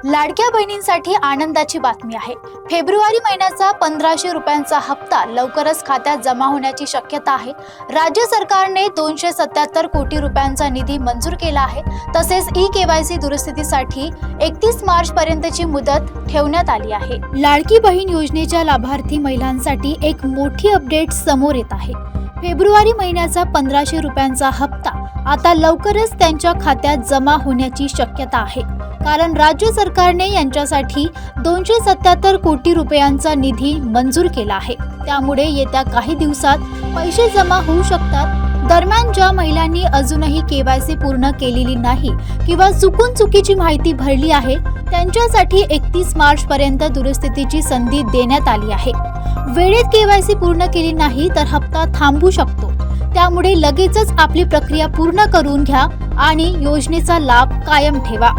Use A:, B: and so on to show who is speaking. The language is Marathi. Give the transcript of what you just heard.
A: लाडक्या बहिणींसाठी आनंदाची बातमी आहे। फेब्रुवारी महिन्याचा 1500 रुपयांचा हप्ता लवकरच खात्यात जमा होण्याची शक्यता आहे। राज्य सरकारने 277 कोटी रुपयांचा निधी मंजूर केला आहे। तसेच ई-केवायसी दुरुस्तीसाठी 31 मार्च पर्यंतची मुदत ठेवण्यात आली आहे। लाडकी बहीण योजनेच्या लाभार्थी महिलांसाठी एक मोठी अपडेट समोर येत आहे। फेब्रुवारी महिन्याचा 1500 रुपयांचा हप्ता आता लवकरच त्यांच्या खात्यात जमा होण्याची शक्यता आहे। कारण राज्य सरकारने यांच्यासाठी 277 कोटी रुपयांचा निधी मंजूर केला आहे। त्यामुळे येत्या काही दिवसात पैसे जमा होऊ शकतात। दरम्यान ज्या महिलांनी अजूनही केवायसी पूर्ण केलेली नाही किंवा चुकीची माहिती भरली आहे त्यांच्यासाठी 31 मार्च पर्यंत दुरुस्तीची संधी देण्यात आली आहे। वेळेत केवायसी पूर्ण केली नाही तर हप्ता थांबू शकतो। त्यामुळे लगेचच आपली प्रक्रिया पूर्ण करून घ्या आणि योजनेचा लाभ कायम ठेवा।